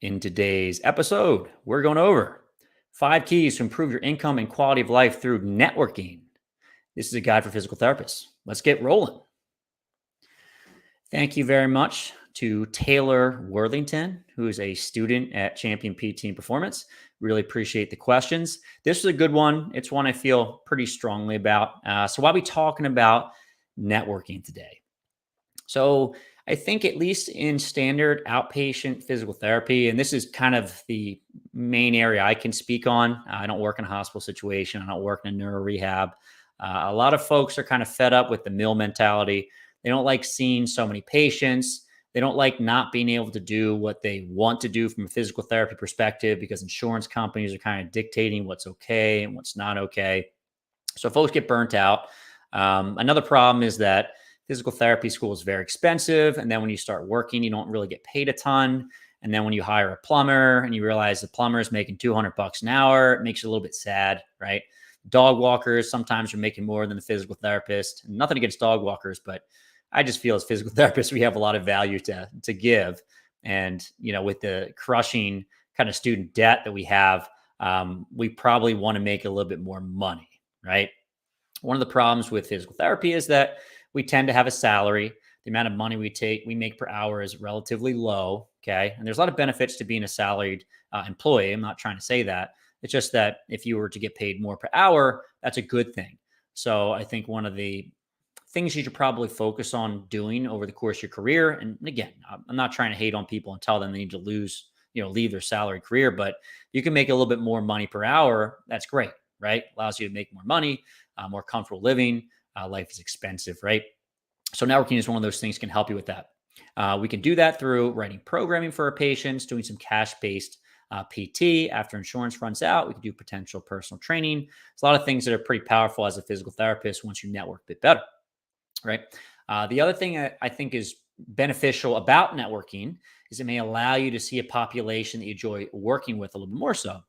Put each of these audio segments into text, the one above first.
In today's episode, we're going over 5 keys to improve your income and quality of life through networking. This is a guide for physical therapists. Let's get rolling. Thank you very much to Taylor Worthington, who is a student at Champion PT and Performance. Really appreciate the questions. This is a good one. It's one I feel pretty strongly about. So I'll be talking about networking today. So I think at least in standard outpatient physical therapy, and this is kind of the main area I can speak on. I don't work in a hospital situation. I don't work in a neuro rehab. A lot of folks are kind of fed up with the mill mentality. They don't like seeing so many patients. They don't like not being able to do what they want to do from a physical therapy perspective because insurance companies are kind of dictating what's okay and what's not okay. So folks get burnt out. Another problem is that physical therapy school is very expensive. And then when you start working, you don't really get paid a ton. And then when you hire a plumber and you realize the plumber is making $200 an hour, it makes you a little bit sad, right? Dog walkers sometimes are making more than the physical therapist. Nothing against dog walkers, but I just feel as physical therapists, we have a lot of value to give. And, with the crushing kind of student debt that we have, we probably want to make a little bit more money, right? One of the problems with physical therapy is that we tend to have a salary. The amount of money we make per hour is relatively low. Okay. And there's a lot of benefits to being a salaried employee. I'm not trying to say that. It's just that if you were to get paid more per hour, that's a good thing. So I think one of the things you should probably focus on doing over the course of your career. And again, I'm not trying to hate on people and tell them they need to leave their salary career, but you can make a little bit more money per hour. That's great, right? Allows you to make more money, more comfortable living. Life is expensive, right? So networking is one of those things that can help you with that. We can do that through writing programming for our patients, doing some cash-based PT. After insurance runs out, we can do potential personal training. There's a lot of things that are pretty powerful as a physical therapist once you network a bit better, right? The other thing I think is beneficial about networking is it may allow you to see a population that you enjoy working with a little bit more so.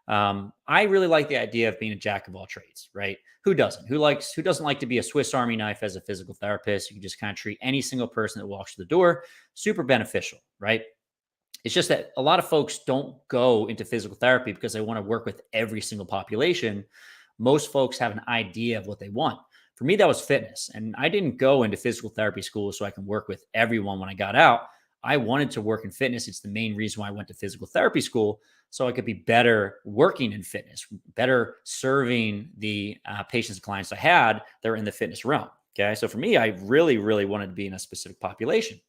I really like the idea of being a jack of all trades, right? Who doesn't? Who doesn't like to be a Swiss Army knife as a physical therapist? You can just kind of treat any single person that walks through the door. Super beneficial, right? It's just that a lot of folks don't go into physical therapy because they want to work with every single population. Most folks have an idea of what they want. For me, that was fitness. And I didn't go into physical therapy school so I can work with everyone when I got out. I wanted to work in fitness. It's the main reason why I went to physical therapy school, so I could be better working in fitness, better serving the patients and clients I had that are in the fitness realm. Okay. So for me, I really, really wanted to be in a specific population.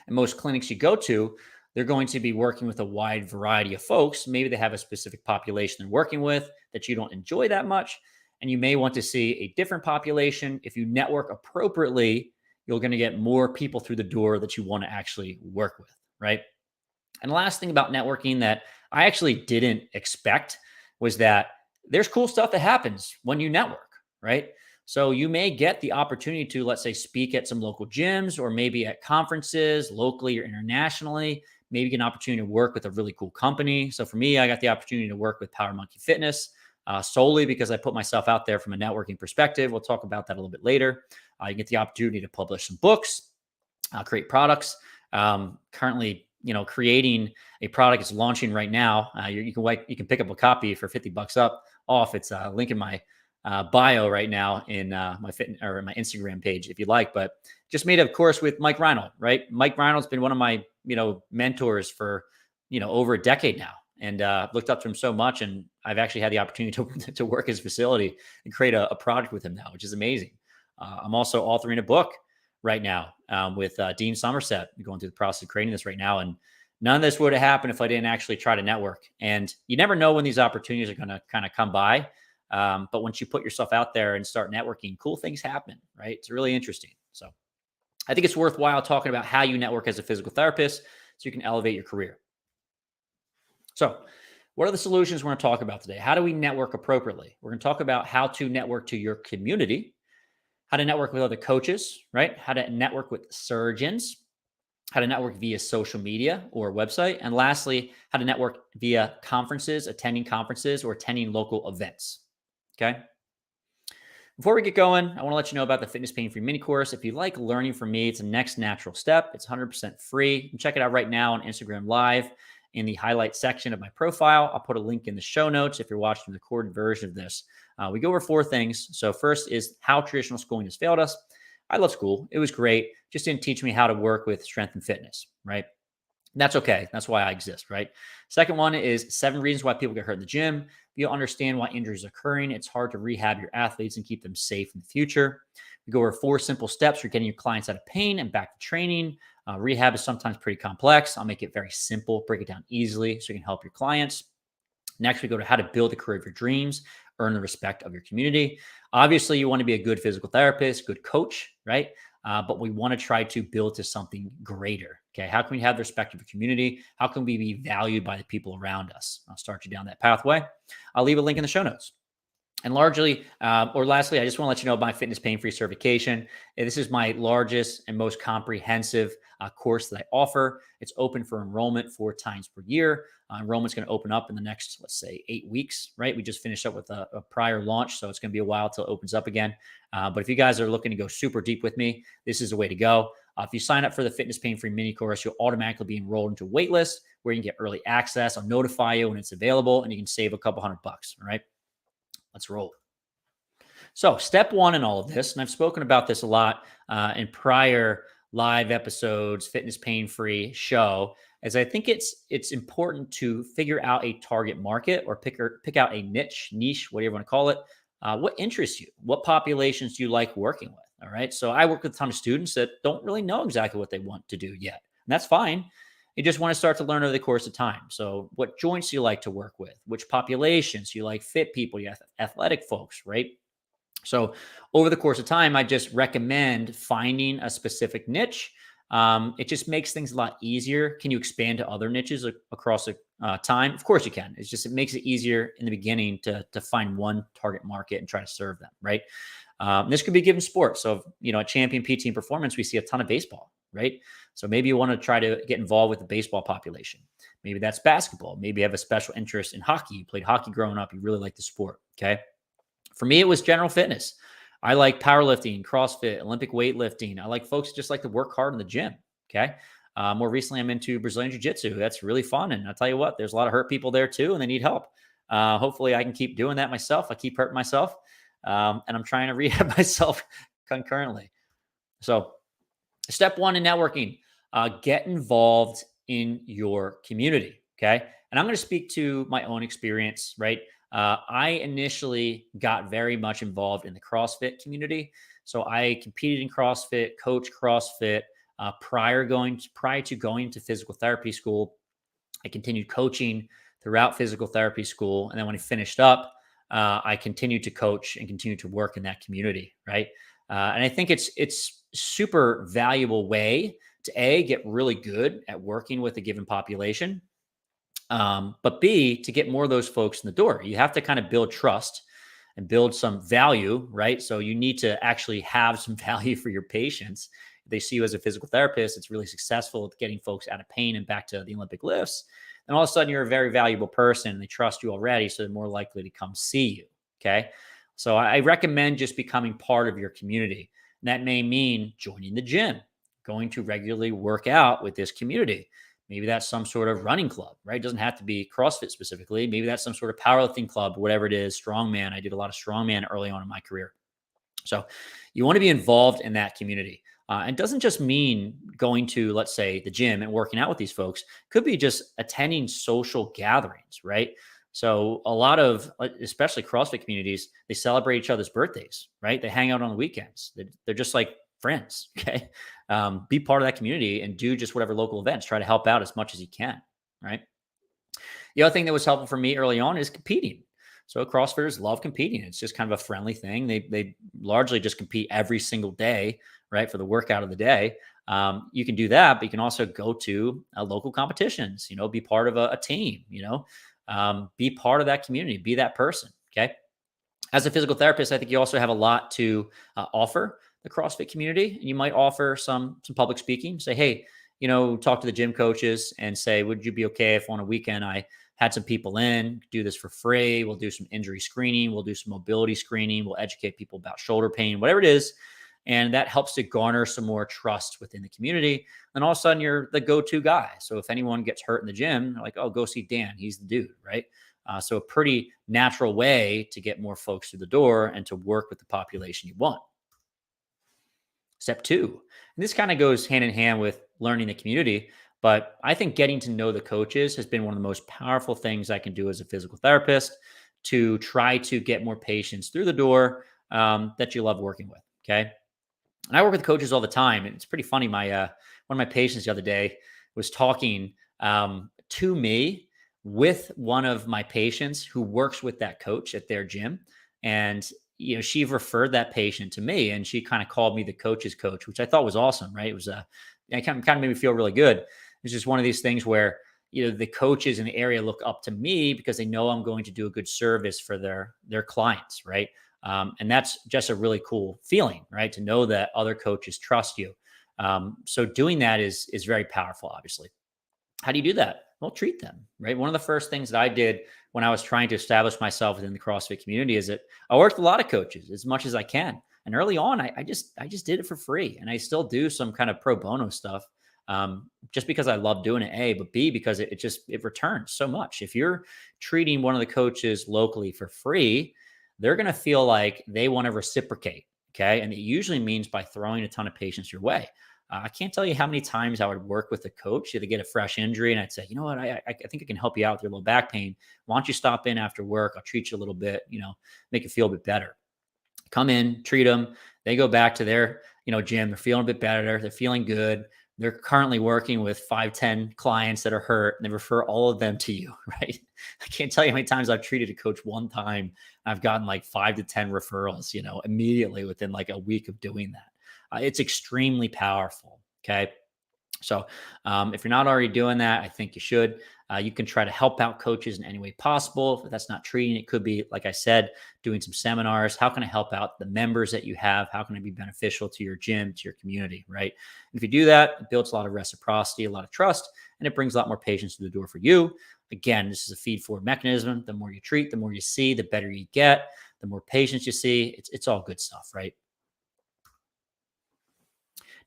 And most clinics you go to, they're going to be working with a wide variety of folks. Maybe they have a specific population they're working with that you don't enjoy that much. And you may want to see a different population. If you network appropriately, you're going to get more people through the door that you want to actually work with, right? And the last thing about networking that I actually didn't expect was that there's cool stuff that happens when you network, right? So you may get the opportunity to, let's say, speak at some local gyms or maybe at conferences locally or internationally. Maybe get an opportunity to work with a really cool company. So for me, I got the opportunity to work with Power Monkey Fitness solely because I put myself out there from a networking perspective. We'll talk about that a little bit later. You get the opportunity to publish some books, create products. Currently, creating a product is launching right now. You can pick up a copy for $50 off. It's a link in my bio right now in my my Instagram page if you'd like. But just made a course with Mike Reinold, right? Mike Reinold's been one of my mentors for over a decade now, and looked up to him so much. And I've actually had the opportunity to work his facility and create a product with him now, which is amazing. I'm also authoring a book right now with Dean Somerset, going through the process of creating this right now. And none of this would have happened if I didn't actually try to network. And you never know when these opportunities are going to kind of come by. But once you put yourself out there and start networking, cool things happen, right? It's really interesting. So I think it's worthwhile talking about how you network as a physical therapist so you can elevate your career. So what are the solutions we're going to talk about today? How do we network appropriately? We're going to talk about how to network to your community, how to network with other coaches, right? How to network with surgeons, how to network via social media or website, and lastly, how to network via conferences, attending conferences, or attending local events. Okay. Before we get going, I want to let you know about the Fitness Pain Free Mini Course. If you like learning from me, it's the next natural step. It's 100% free. You can check it out right now on Instagram Live. in the highlight section of my profile. I'll put a link in the show notes if you're watching the recorded version of this. We go over 4 things. So first is how traditional schooling has failed us. I love school. It was great. Just didn't teach me how to work with strength and fitness, right? That's okay. That's why I exist, right? Second one is 7 reasons why people get hurt in the gym. You'll understand why injuries are occurring. It's hard to rehab your athletes and keep them safe in the future. We go over 4 simple steps for getting your clients out of pain and back to training. Rehab is sometimes pretty complex. I'll make it very simple, break it down easily so you can help your clients. Next, we go to how to build the career of your dreams, earn the respect of your community. Obviously, you want to be a good physical therapist, good coach, right? But we want to try to build to something greater. Okay. How can we have the respect of your community? How can we be valued by the people around us? I'll start you down that pathway. I'll leave a link in the show notes. And lastly, I just want to let you know my fitness pain-free certification. This is my largest and most comprehensive course that I offer. It's open for enrollment 4 times per year. Enrollment's going to open up in the next, let's say, 8 weeks, right? We just finished up with a prior launch, so it's going to be a while till it opens up again. But if you guys are looking to go super deep with me, this is the way to go. If you sign up for the Fitness Pain-Free Mini Course, you'll automatically be enrolled into a wait list where you can get early access. I'll notify you when it's available, and you can save a couple $100, all right? Let's roll. So step 1 in all of this, and I've spoken about this a lot in prior live episodes, Fitness Pain-Free show, is I think it's important to figure out a target market or pick out a niche, whatever you want to call it. What interests you? What populations do you like working with? All right. So I work with a ton of students that don't really know exactly what they want to do yet. And that's fine. You just want to start to learn over the course of time. So what joints do you like to work with? Which populations? You like fit people, you have athletic folks, right? So over the course of time, I just recommend finding a specific niche. It just makes things a lot easier. Can you expand to other niches across time? Of course you can. It makes it easier in the beginning to find one target market and try to serve them, right? This could be given sport. So, at Champion PT Performance, we see a ton of baseball, right? So maybe you want to try to get involved with the baseball population. Maybe that's basketball. Maybe you have a special interest in hockey. You played hockey growing up. You really like the sport, okay? For me, it was general fitness. I like powerlifting, CrossFit, Olympic weightlifting. I like folks just like to work hard in the gym, okay? More recently, I'm into Brazilian Jiu-Jitsu. That's really fun. And I'll tell you what, there's a lot of hurt people there too, and they need help. Hopefully, I can keep doing that myself. I keep hurting myself. And I'm trying to rehab myself concurrently. So step 1 in networking, get involved in your community, okay? And I'm going to speak to my own experience, right? I initially got very much involved in the CrossFit community. So I competed in CrossFit, coached CrossFit prior to going to physical therapy school. I continued coaching throughout physical therapy school. And then when I finished up, I continued to coach and continue to work in that community, right? And I think it's super valuable way to get really good at working with a given population, but B, to get more of those folks in the door. You have to kind of build trust and build some value, right? So you need to actually have some value for your patients. If they see you as a physical therapist, it's really successful at getting folks out of pain and back to the Olympic lifts. And all of a sudden, you're a very valuable person and they trust you already, so they're more likely to come see you, okay? So I recommend just becoming part of your community. And that may mean joining the gym, going to regularly work out with this community. Maybe that's some sort of running club, right? It doesn't have to be CrossFit specifically. Maybe that's some sort of powerlifting club, whatever it is, strongman. I did a lot of strongman early on in my career. So you want to be involved in that community. It doesn't just mean going to, let's say, the gym and working out with these folks. It could be just attending social gatherings, right? So a lot of, especially CrossFit communities, they celebrate each other's birthdays, right? They hang out on the weekends. They're just like friends, okay? Be part of that community and do just whatever local events. Try to help out as much as you can, right? The other thing that was helpful for me early on is competing. So CrossFitters love competing. It's just kind of a friendly thing. They largely just compete every single day, right, for the workout of the day. You can do that, but you can also go to local competitions, be part of a team, be part of that community, be that person, okay? As a physical therapist, I think you also have a lot to offer the CrossFit community. And you might offer some public speaking, say, hey, talk to the gym coaches and say, would you be okay if on a weekend I had some people in, do this for free? We'll do some injury screening. We'll do some mobility screening. We'll educate people about shoulder pain, whatever it is. And that helps to garner some more trust within the community. And all of a sudden, you're the go-to guy. So if anyone gets hurt in the gym, they're like, oh, go see Dan. He's the dude, right? So a pretty natural way to get more folks through the door and to work with the population you want. Step two, and this kind of goes hand in hand with learning the community, but I think getting to know the coaches has been one of the most powerful things I can do as a physical therapist to try to get more patients through the door that you love working with. Okay. And I work with coaches all the time. And it's pretty funny. My one of my patients the other day was talking to me with one of my patients who works with that coach at their gym. And she referred that patient to me, and she kind of called me the coach's coach, which I thought was awesome. Right? It was it kind of made me feel really good. It's just one of these things where the coaches in the area look up to me because they know I'm going to do a good service for their clients. Right? And that's just a really cool feeling, right? To know that other coaches trust you. So doing that is very powerful, obviously. How do you do that? Well, treat them, right? One of the first things that I did when I was trying to establish myself within the CrossFit community is that I worked with a lot of coaches as much as I can. And early on, I just did it for free, and I still do some kind of pro bono stuff, just because I love doing it. A, but B, because it returns so much. If you're treating one of the coaches locally for free, they're going to feel like they want to reciprocate. Okay. And it usually means by throwing a ton of patients your way. I can't tell you how many times I would work with a coach to get a fresh injury. And I'd say, you know what, I think I can help you out with your low back pain. Why don't you stop in after work? I'll treat you a little bit, make you feel a bit better. Come in, treat them. They go back to their, gym. They're feeling a bit better. They're feeling good. They're currently working with 5-10 clients that are hurt, and they refer all of them to you, right? I can't tell you how many times I've treated a coach one time. I've gotten like 5 to 10 referrals, immediately within like a week of doing that. It's extremely powerful. Okay. So if you're not already doing that, I think you should. You can try to help out coaches in any way possible. If that's not treating, it could be, like I said, doing some seminars. How can I help out the members that you have? How can I be beneficial to your gym, to your community, right? And if you do that, it builds a lot of reciprocity, a lot of trust, and it brings a lot more patients to the door for you. Again, this is a feed-forward mechanism. The more you treat, the more you see, the better you get, the more patients you see. It's all good stuff, right?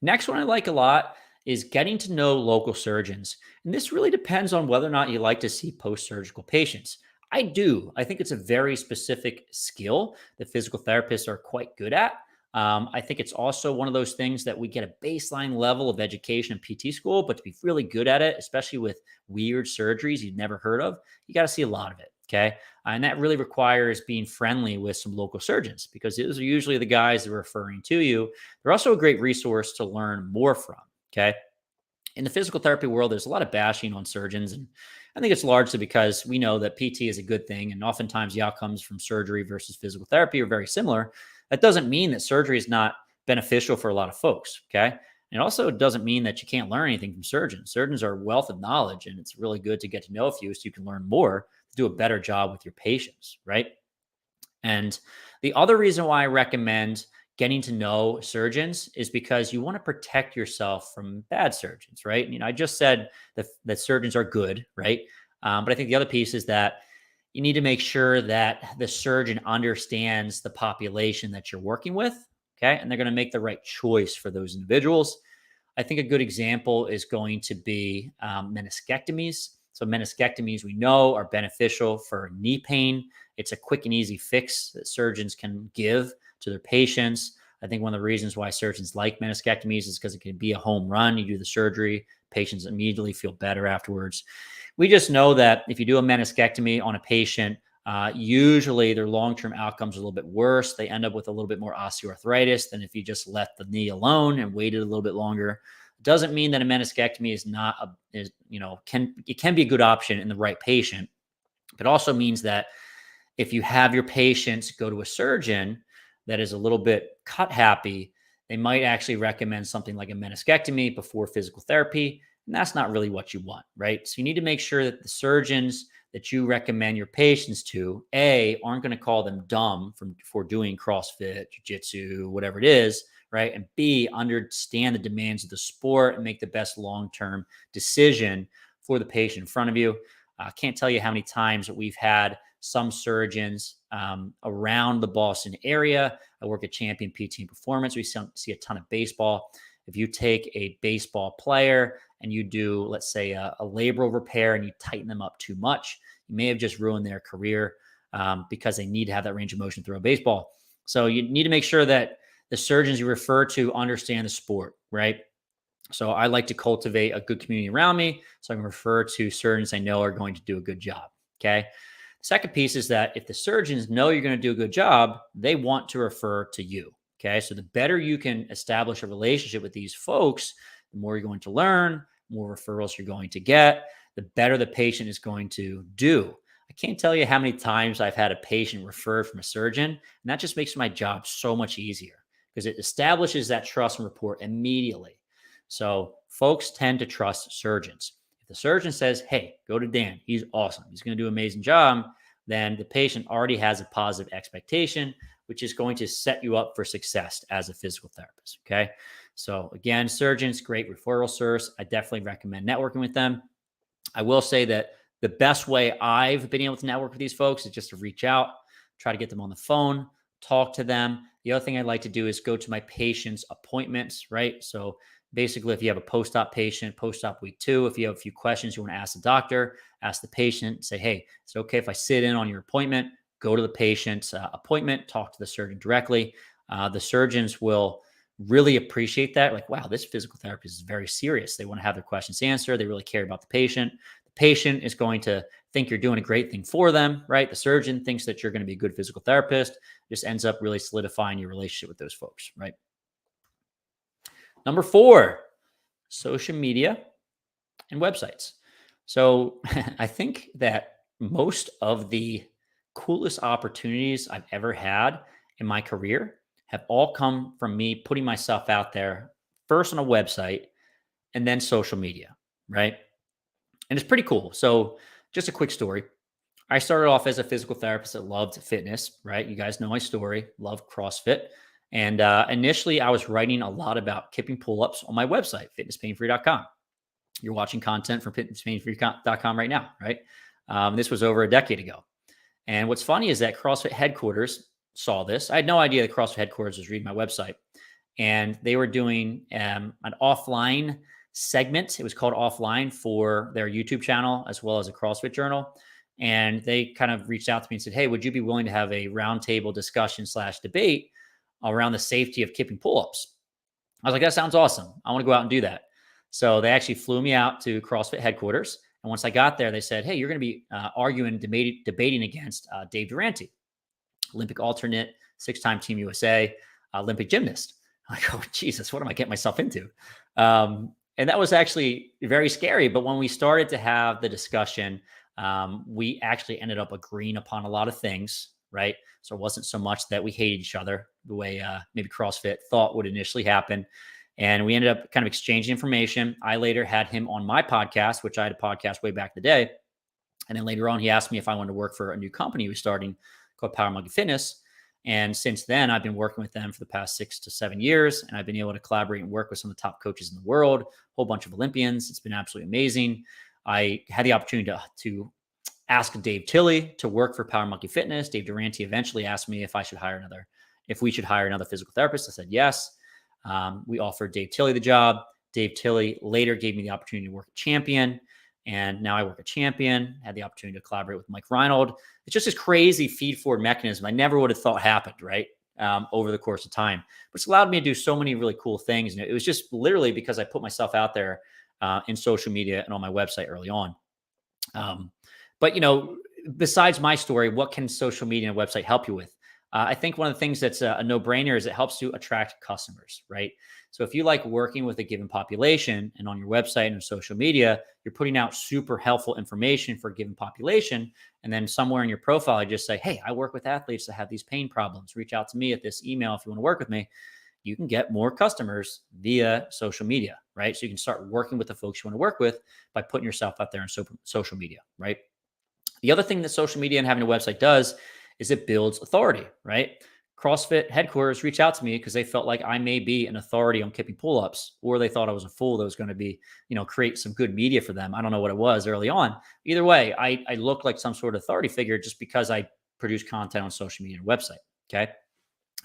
Next one I like a lot is getting to know local surgeons. And this really depends on whether or not you like to see post-surgical patients. I do. I think it's a very specific skill that physical therapists are quite good at. I think it's also one of those things that we get a baseline level of education in PT school, but to be really good at it, especially with weird surgeries you've never heard of, you got to see a lot of it. Okay. And that really requires being friendly with some local surgeons, because those are usually the guys that are referring to you. They're also a great resource to learn more from. Okay. In the physical therapy world, there's a lot of bashing on surgeons. And I think it's largely because we know that PT is a good thing. And oftentimes the outcomes from surgery versus physical therapy are very similar. That doesn't mean that surgery is not beneficial for a lot of folks. Okay. And it also doesn't mean that you can't learn anything from surgeons. Surgeons are a wealth of knowledge, and it's really good to get to know a few so you can learn more to do a better job with your patients. Right. And the other reason why I recommend getting to know surgeons is because you want to protect yourself from bad surgeons, right? I just said that surgeons are good, right? But I think the other piece is that you need to make sure that the surgeon understands the population that you're working with, okay? And they're going to make the right choice for those individuals. I think a good example is going to be meniscectomies. So meniscectomies, we know, are beneficial for knee pain. It's a quick and easy fix that surgeons can give to their patients. I think one of the reasons why surgeons like meniscectomies is because it can be a home run. You do the surgery, patients immediately feel better afterwards. We just know that if you do a meniscectomy on a patient, usually their long-term outcomes are a little bit worse. They end up with a little bit more osteoarthritis than if you just let the knee alone and waited a little bit longer. Doesn't mean that a meniscectomy is not can be a good option in the right patient, but also means that if you have your patients go to a surgeon that is a little bit cut happy, they might actually recommend something like a meniscectomy before physical therapy. And that's not really what you want, right? So you need to make sure that the surgeons that you recommend your patients to, A, aren't going to call them dumb for doing CrossFit, jiu-jitsu, whatever it is, right? And B, understand the demands of the sport and make the best long-term decision for the patient in front of you. I can't tell you how many times that we've had some surgeons around the Boston area. I work at Champion PT and Performance. We see a ton of baseball. If you take a baseball player and you do, let's say, a labral repair and you tighten them up too much, you may have just ruined their career because they need to have that range of motion through a baseball. So you need to make sure that the surgeons you refer to understand the sport, right? So I like to cultivate a good community around me so I can refer to surgeons I know are going to do a good job. Okay. The second piece is that if the surgeons know you're going to do a good job, they want to refer to you. Okay. So the better you can establish a relationship with these folks, the more you're going to learn, more referrals you're going to get, the better the patient is going to do. I can't tell you how many times I've had a patient referred from a surgeon, and that just makes my job so much easier because it establishes that trust and rapport immediately. So folks tend to trust surgeons. If the surgeon says, hey, go to Dan, he's awesome, he's going to do an amazing job, then the patient already has a positive expectation, which is going to set you up for success as a physical therapist. Okay. So again, surgeons, great referral source. I definitely recommend networking with them. I will say that the best way I've been able to network with these folks is just to reach out, try to get them on the phone, talk to them. The other thing I like to do is go to my patients' appointments, right? So basically, if you have a post-op patient, post-op week 2, if you have a few questions you want to ask the doctor, ask the patient, say, hey, is it okay if I sit in on your appointment? Go to the patient's appointment, talk to the surgeon directly. The surgeons will really appreciate that. Like, wow, this physical therapist is very serious. They want to have their questions answered. They really care about the patient. The patient is going to think you're doing a great thing for them, right? The surgeon thinks that you're going to be a good physical therapist. Just ends up really solidifying your relationship with those folks, right? Number 4, social media and websites. So I think that most of the coolest opportunities I've ever had in my career have all come from me putting myself out there first on a website and then social media, right? And it's pretty cool. So just a quick story. I started off as a physical therapist that loved fitness, right? You guys know my story, love CrossFit. And initially, I was writing a lot about kipping pull-ups on my website, fitnesspainfree.com. You're watching content from fitnesspainfree.com right now, right? This was over a decade ago. And what's funny is that CrossFit headquarters saw this. I had no idea that CrossFit headquarters was reading my website. And they were doing an offline segment. It was called Offline for their YouTube channel, as well as a CrossFit journal. And they kind of reached out to me and said, hey, would you be willing to have a roundtable discussion / debate around the safety of kipping pull-ups? I was like, that sounds awesome. I want to go out and do that. So they actually flew me out to CrossFit headquarters. And once I got there, they said, hey, you're going to be arguing, debating against Dave Durante, Olympic alternate, 6-time Team USA, Olympic gymnast. I'm like, oh, Jesus, what am I getting myself into? And that was actually very scary. But when we started to have the discussion, we actually ended up agreeing upon a lot of things, right? So it wasn't so much that we hated each other the way maybe CrossFit thought would initially happen. And we ended up kind of exchanging information. I later had him on my podcast, which I had a podcast way back in the day. And then later on, he asked me if I wanted to work for a new company he was starting called Power Monkey Fitness. And since then, I've been working with them for the past 6 to 7 years. And I've been able to collaborate and work with some of the top coaches in the world, a whole bunch of Olympians. It's been absolutely amazing. I had the opportunity to ask Dave Tilley to work for Power Monkey Fitness. Dave Durante eventually asked me if we should hire another physical therapist. I said yes. We offered Dave Tilley the job. Dave Tilley later gave me the opportunity to work at Champion. And now I work at Champion, had the opportunity to collaborate with Mike Reinold. It's just this crazy feed-forward mechanism I never would have thought happened, right? Over the course of time. But it's allowed me to do so many really cool things. And it was just literally because I put myself out there in social media and on my website early on. But, besides my story, what can social media and website help you with? I think one of the things that's a no-brainer is it helps to attract customers, right? So if you like working with a given population and on your website and social media, you're putting out super helpful information for a given population. And then somewhere in your profile, you just say, hey, I work with athletes that have these pain problems. Reach out to me at this email if you want to work with me. You can get more customers via social media, right? So you can start working with the folks you want to work with by putting yourself out there on social media, right? The other thing that social media and having a website does is it builds authority, right? CrossFit headquarters reached out to me because they felt like I may be an authority on kipping pull-ups, or they thought I was a fool that was going to be, create some good media for them. I don't know what it was early on. Either way, I looked like some sort of authority figure just because I produce content on social media and website. Okay.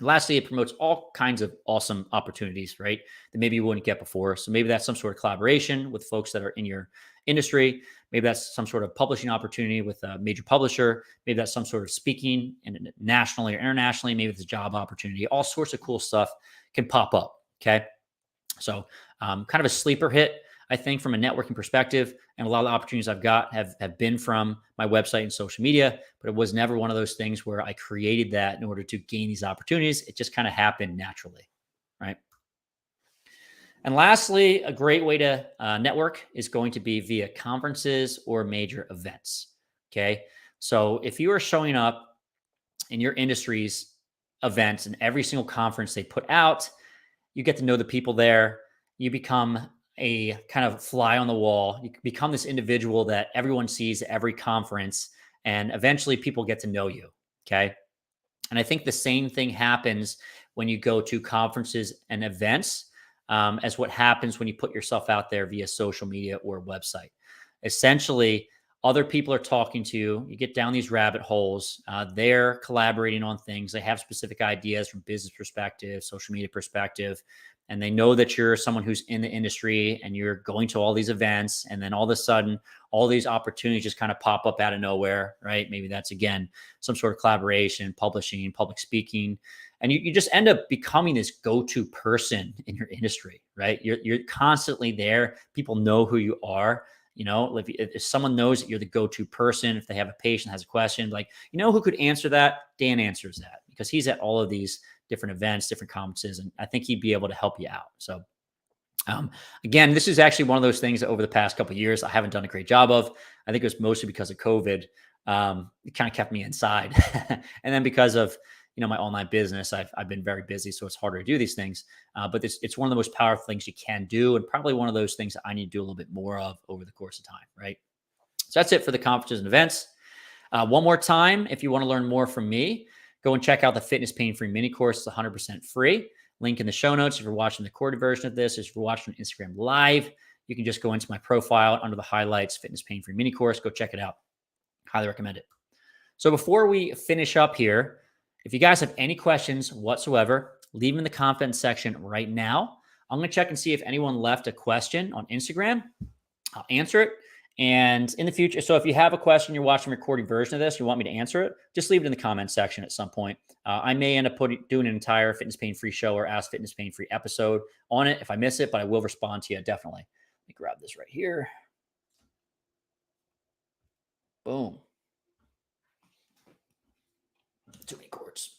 Lastly, it promotes all kinds of awesome opportunities, right? That maybe you wouldn't get before. So maybe that's some sort of collaboration with folks that are in your industry. Maybe that's some sort of publishing opportunity with a major publisher. Maybe that's some sort of speaking nationally or internationally. Maybe it's a job opportunity. All sorts of cool stuff can pop up. Okay. So kind of a sleeper hit, I think, from a networking perspective. And a lot of the opportunities I've got have been from my website and social media, but it was never one of those things where I created that in order to gain these opportunities. It just kind of happened naturally, right? And lastly, a great way to network is going to be via conferences or major events. Okay. So if you are showing up in your industry's events and every single conference they put out, you get to know the people there. You become a kind of fly on the wall. You become this individual that everyone sees at every conference, and eventually people get to know you. Okay. And I think the same thing happens when you go to conferences and events as what happens when you put yourself out there via social media or website. Essentially, other people are talking to you. You get down these rabbit holes. They're collaborating on things. They have specific ideas from business perspective, social media perspective, and they know that you're someone who's in the industry and you're going to all these events. And then all of a sudden, all these opportunities just kind of pop up out of nowhere, right? Maybe that's, again, some sort of collaboration, publishing, public speaking. And you just end up becoming this go-to person in your industry, right? You're constantly there. People know who you are. If someone knows that you're the go-to person, if they have a patient has a question, like, who could answer that? Dan answers that because he's at all of these different events, different conferences, and I think he'd be able to help you out. So again, this is actually one of those things that over the past couple of years, I haven't done a great job of. I think it was mostly because of COVID. It kind of kept me inside. And then because of, my online business, I've been very busy, so it's harder to do these things. But it's one of the most powerful things you can do, and probably one of those things that I need to do a little bit more of over the course of time, right? So that's it for the conferences and events. One more time, if you want to learn more from me, go and check out the Fitness Pain Free Mini Course. It's 100% free. Link in the show notes. If you're watching the recorded version of this, if you're watching on Instagram Live, you can just go into my profile under the highlights, Fitness Pain Free Mini Course. Go check it out. Highly recommend it. So before we finish up here, if you guys have any questions whatsoever, leave them in the comments section right now. I'm going to check and see if anyone left a question on Instagram. I'll answer it. And in the future, so if you have a question, you're watching a recorded version of this, you want me to answer it, just leave it in the comments section at some point. I may end up doing an entire Fitness Pain Free show or Ask Fitness Pain Free episode on it if I miss it, but I will respond to you definitely. Let me grab this right here. Boom. Too many cords.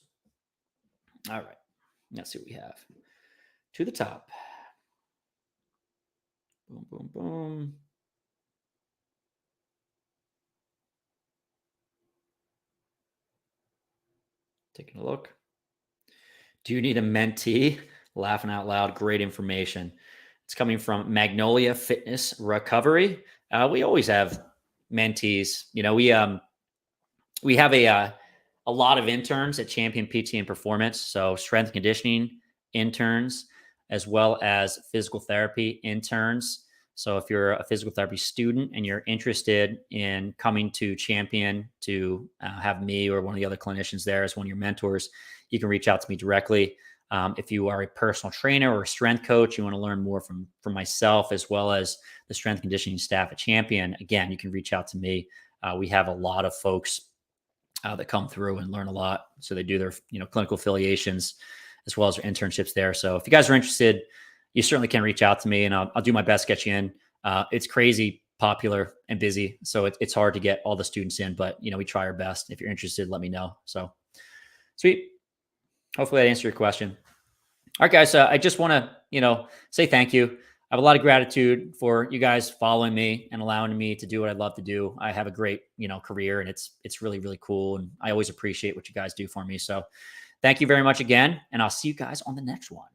All right. Let's see what we have. To the top. Boom, boom, boom. Taking a look. Do you need a mentee? Laughing out loud. Great information. It's coming from Magnolia Fitness Recovery. We always have mentees. We have a lot of interns at Champion PT and Performance. So strength and conditioning interns, as well as physical therapy interns. So if you're a physical therapy student and you're interested in coming to Champion to have me or one of the other clinicians there as one of your mentors, you can reach out to me directly. If you are a personal trainer or a strength coach, you want to learn more from myself as well as the strength conditioning staff at Champion, again, you can reach out to me. We have a lot of folks that come through and learn a lot. So they do their clinical affiliations as well as their internships there. So if you guys are interested, you certainly can reach out to me and I'll do my best to get you in. It's crazy popular and busy, so it's hard to get all the students in, but we try our best. If you're interested, let me know. So sweet. Hopefully that answered your question. All right, guys. I just want to, say thank you. I have a lot of gratitude for you guys following me and allowing me to do what I love to do. I have a great, career, and it's really, really cool. And I always appreciate what you guys do for me. So thank you very much again. And I'll see you guys on the next one.